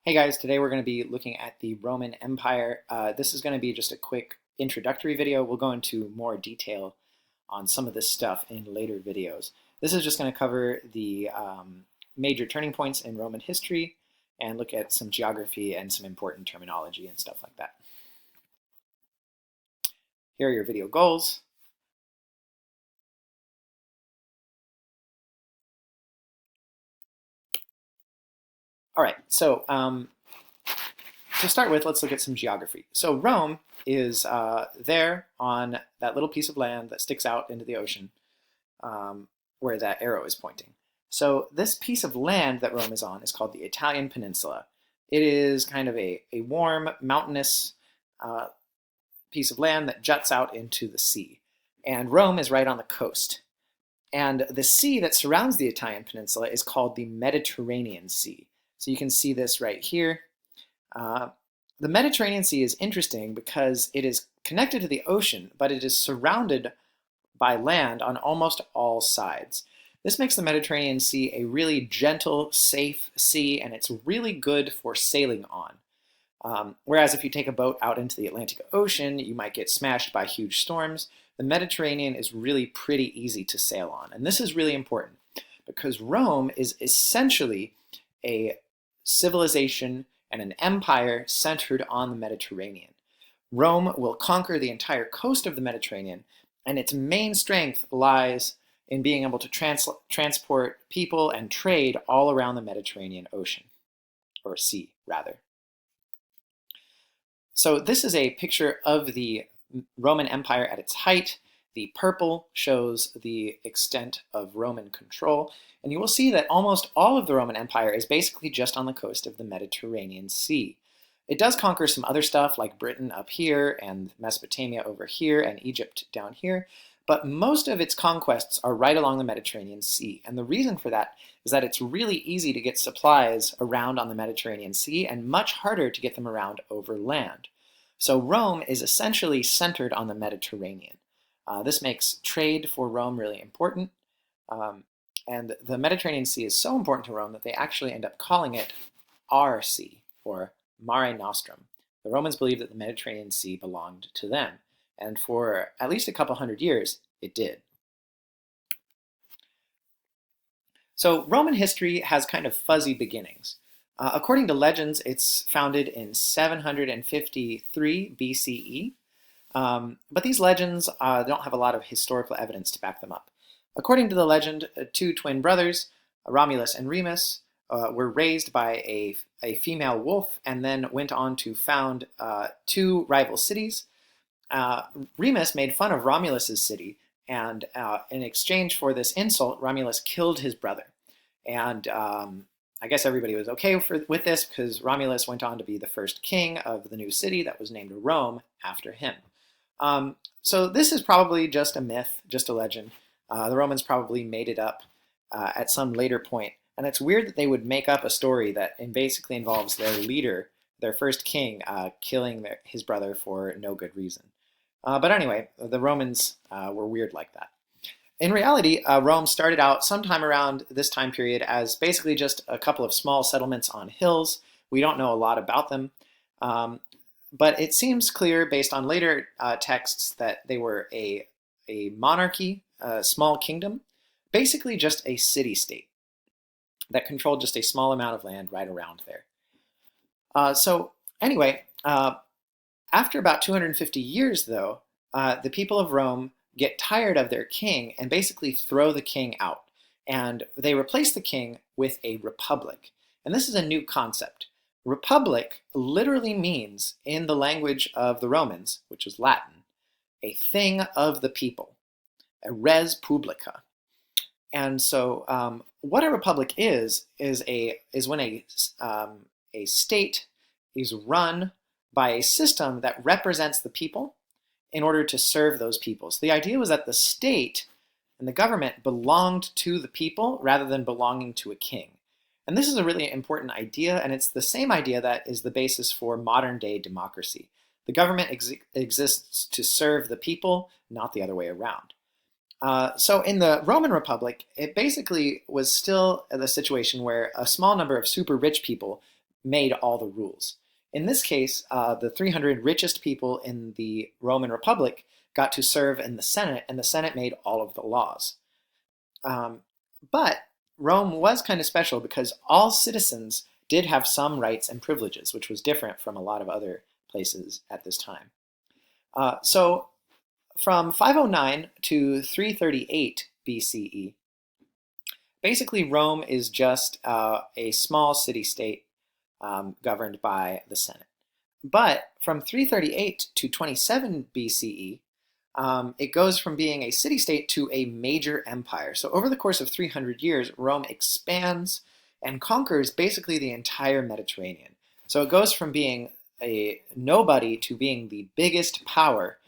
Hey guys, today we're going to be looking at the Roman Empire. This is going to be just a quick introductory video. We'll go into more detail on some of this stuff in later videos. This is just going to cover the major turning points in Roman history and look at some geography and some important terminology and stuff like that. Here are your video goals. All right, so to start with, let's look at some geography. So Rome is there on that little piece of land that sticks out into the ocean where that arrow is pointing. So this piece of land that Rome is on is called the Italian Peninsula. It is kind of a warm, mountainous piece of land that juts out into the sea. And Rome is right on the coast. And the sea that surrounds the Italian Peninsula is called the Mediterranean Sea. So you can see this right here. The Mediterranean Sea is interesting because it is connected to the ocean, but it is surrounded by land on almost all sides. This makes the Mediterranean Sea a really gentle, safe sea, and it's really good for sailing on. Whereas if you take a boat out into the Atlantic Ocean, you might get smashed by huge storms. The Mediterranean is really pretty easy to sail on. And this is really important because Rome is essentially a civilization and an empire centered on the Mediterranean. Rome will conquer the entire coast of the Mediterranean, and its main strength lies in being able to transport people and trade all around the Mediterranean Ocean, or sea, rather. So this is a picture of the Roman Empire at its height. The purple shows the extent of Roman control, and you will see that almost all of the Roman Empire is basically just on the coast of the Mediterranean Sea. It does conquer some other stuff like Britain up here and Mesopotamia over here and Egypt down here, but most of its conquests are right along the Mediterranean Sea. And the reason for that is that it's really easy to get supplies around on the Mediterranean Sea and much harder to get them around over land. So Rome is essentially centered on the Mediterranean. This makes trade for Rome really important. And the Mediterranean Sea is so important to Rome that they actually end up calling it our sea, or Mare Nostrum. The Romans believed that the Mediterranean Sea belonged to them. And for at least a couple hundred years, it did. So Roman history has kind of fuzzy beginnings. According to legends, it's founded in 753 BCE. But these legends don't have a lot of historical evidence to back them up. According to the legend, two twin brothers, Romulus and Remus, were raised by a female wolf and then went on to found two rival cities. Remus made fun of Romulus's city, and in exchange for this insult, Romulus killed his brother. And I guess everybody was okay with this because Romulus went on to be the first king of the new city that was named Rome after him. So this is probably just a myth, just a legend. The Romans probably made it up at some later point. And it's weird that they would make up a story that basically involves their leader, their first king, killing his brother for no good reason. But anyway, the Romans were weird like that. In reality, Rome started out sometime around this time period as basically just a couple of small settlements on hills. We don't know a lot about them. But it seems clear based on later texts that they were a monarchy, a small kingdom, basically just a city-state that controlled just a small amount of land right around there. So anyway, after about 250 years, though, the people of Rome get tired of their king and basically throw the king out. And they replace the king with a republic. And this is a new concept. Republic literally means, in the language of the Romans, which is Latin, a thing of the people, a res publica. And so what a republic is when a state is run by a system that represents the people in order to serve those people. So the idea was that the state and the government belonged to the people rather than belonging to a king. And this is a really important idea, and it's the same idea that is the basis for modern-day democracy. The government exists to serve the people, not the other way around. So in the Roman Republic, it basically was still the situation where a small number of super rich people made all the rules. In this case, the 300 richest people in the Roman Republic got to serve in the Senate, and the Senate made all of the laws. Um, but Rome was kind of special because all citizens did have some rights and privileges, which was different from a lot of other places at this time. So from 509 to 338 BCE, basically Rome is just a small city-state governed by the Senate. But from 338 to 27 BCE, it goes from being a city-state to a major empire. So over the course of 300 years, Rome expands and conquers basically the entire Mediterranean. So it goes from being a nobody to being the biggest power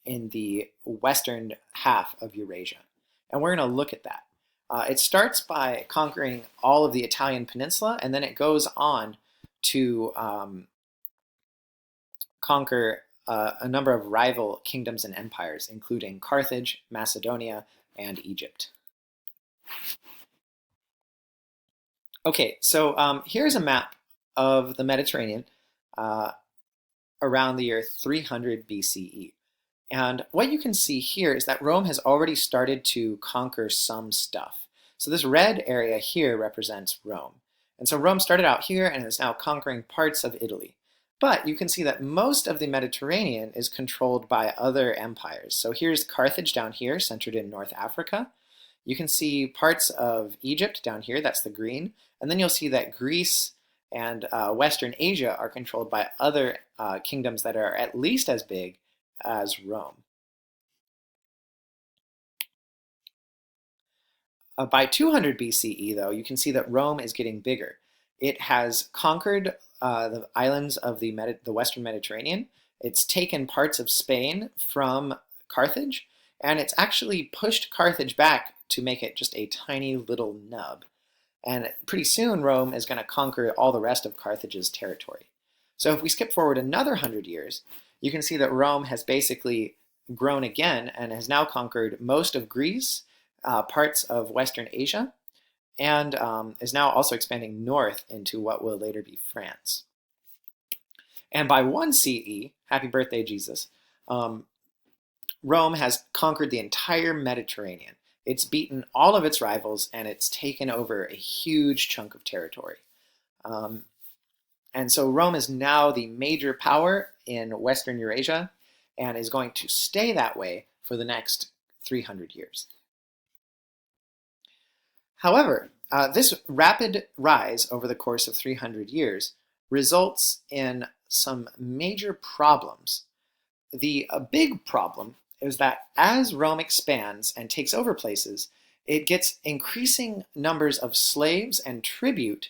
in the western half of Eurasia. And we're going to look at that. It starts by conquering all of the Italian peninsula, and then it goes on to conquer a number of rival kingdoms and empires, including Carthage, Macedonia, and Egypt. Okay, so here's a map of the Mediterranean around the year 300 BCE. And what you can see here is that Rome has already started to conquer some stuff. So this red area here represents Rome. And so Rome started out here and is now conquering parts of Italy. But you can see that most of the Mediterranean is controlled by other empires. So here's Carthage down here, centered in North Africa. You can see parts of Egypt down here, that's the green. And then you'll see that Greece and Western Asia are controlled by other kingdoms that are at least as big as Rome. By 200 BCE, though, you can see that Rome is getting bigger. It has conquered the islands of the Western Mediterranean. It's taken parts of Spain from Carthage, and it's actually pushed Carthage back to make it just a tiny little nub. And pretty soon, Rome is going to conquer all the rest of Carthage's territory. So if we skip forward another 100 years, you can see that Rome has basically grown again and has now conquered most of Greece, parts of Western Asia, and is now also expanding north into what will later be France. And by 1 CE, happy birthday Jesus, Rome has conquered the entire Mediterranean. It's beaten all of its rivals, and it's taken over a huge chunk of territory. And so Rome is now the major power in Western Eurasia and is going to stay that way for the next 300 years. However, this rapid rise over the course of 300 years results in some major problems. The big problem is that as Rome expands and takes over places, it gets increasing numbers of slaves and tribute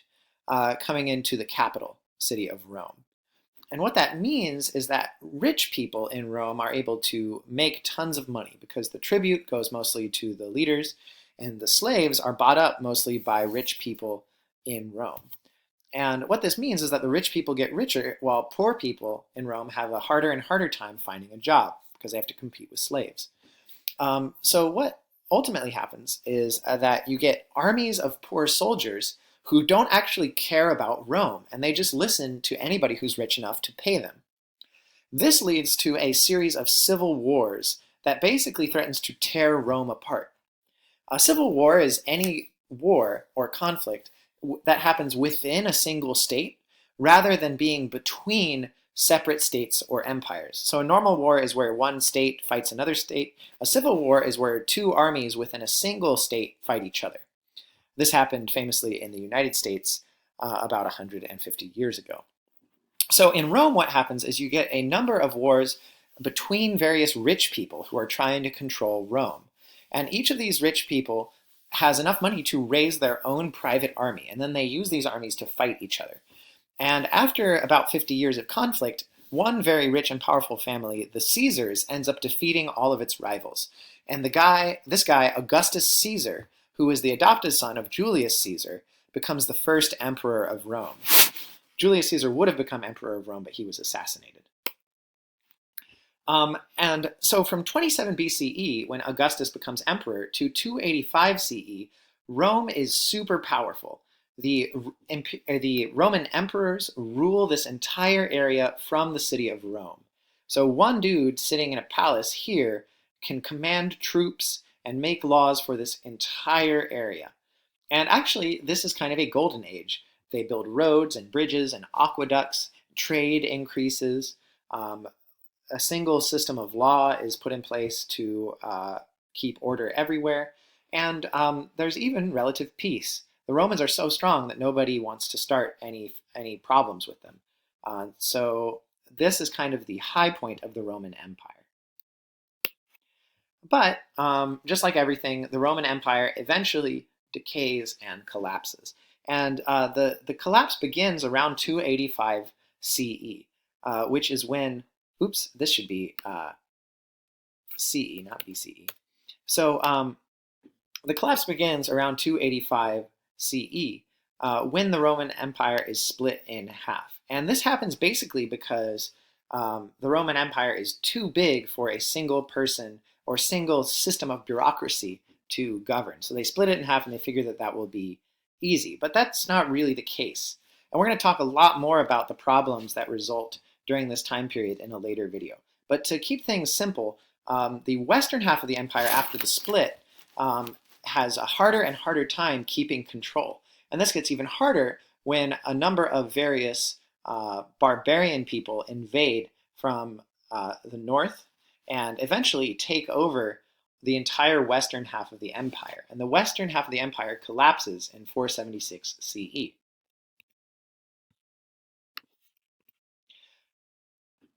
coming into the capital city of Rome. And what that means is that rich people in Rome are able to make tons of money because the tribute goes mostly to the leaders, and the slaves are bought up mostly by rich people in Rome. And what this means is that the rich people get richer while poor people in Rome have a harder and harder time finding a job because they have to compete with slaves. So what ultimately happens is that you get armies of poor soldiers who don't actually care about Rome, and they just listen to anybody who's rich enough to pay them. This leads to a series of civil wars that basically threatens to tear Rome apart. A civil war is any war or conflict that happens within a single state rather than being between separate states or empires. So a normal war is where one state fights another state. A civil war is where two armies within a single state fight each other. This happened famously in the United States about 150 years ago. So in Rome, what happens is you get a number of wars between various rich people who are trying to control Rome. And each of these rich people has enough money to raise their own private army, and then they use these armies to fight each other. And after about 50 years of conflict, one very rich and powerful family, the Caesars, ends up defeating all of its rivals. And this guy, Augustus Caesar, who is the adopted son of Julius Caesar, becomes the first emperor of Rome. Julius Caesar would have become emperor of Rome, but he was assassinated. And so from 27 BCE, when Augustus becomes emperor, to 285 CE, Rome is super powerful. the Roman emperors rule this entire area from the city of Rome. So one dude sitting in a palace here can command troops and make laws for this entire area. And actually, this is kind of a golden age. They build roads and bridges and aqueducts, trade increases, um, a single system of law is put in place to keep order everywhere, and there's even relative peace. The Romans are so strong that nobody wants to start any problems with them. So this is kind of the high point of the Roman Empire. But just like everything, the Roman Empire eventually decays and collapses. And the collapse begins around 285 CE, which is when, oops, this should be CE, not BCE. So the collapse begins around 285 CE, when the Roman Empire is split in half. And this happens basically because the Roman Empire is too big for a single person or single system of bureaucracy to govern. So they split it in half and they figure that that will be easy. But that's not really the case. And we're going to talk a lot more about the problems that result during this time period in a later video. But to keep things simple, the western half of the empire after the split has a harder and harder time keeping control. And this gets even harder when a number of various barbarian people invade from the north and eventually take over the entire western half of the empire. And the western half of the empire collapses in 476 CE.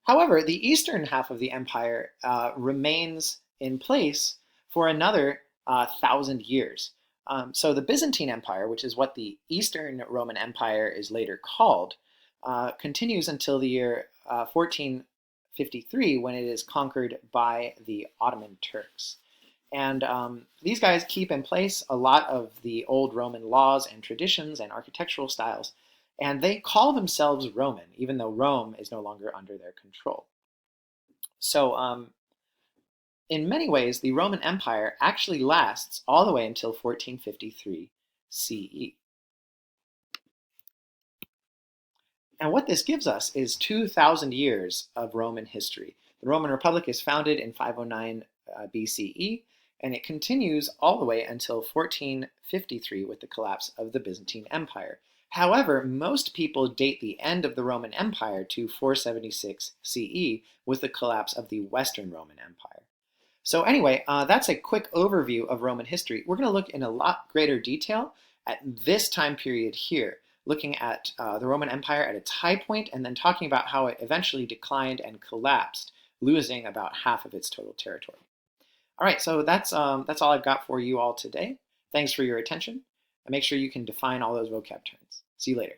However, the eastern half of the empire remains in place for another 1,000 years. So the Byzantine Empire, which is what the Eastern Roman Empire is later called, continues until the year 1453 when it is conquered by the Ottoman Turks. And these guys keep in place a lot of the old Roman laws and traditions and architectural styles, and they call themselves Roman, even though Rome is no longer under their control. So in many ways, the Roman Empire actually lasts all the way until 1453 CE. And what this gives us is 2,000 years of Roman history. The Roman Republic is founded in 509 BCE, and it continues all the way until 1453 with the collapse of the Byzantine Empire. However, most people date the end of the Roman Empire to 476 CE with the collapse of the Western Roman Empire. So anyway, that's a quick overview of Roman history. We're going to look in a lot greater detail at this time period here, looking at the Roman Empire at its high point and then talking about how it eventually declined and collapsed, losing about half of its total territory. All right, so that's all I've got for you all today. Thanks for your attention, and make sure you can define all those vocab terms. See you later.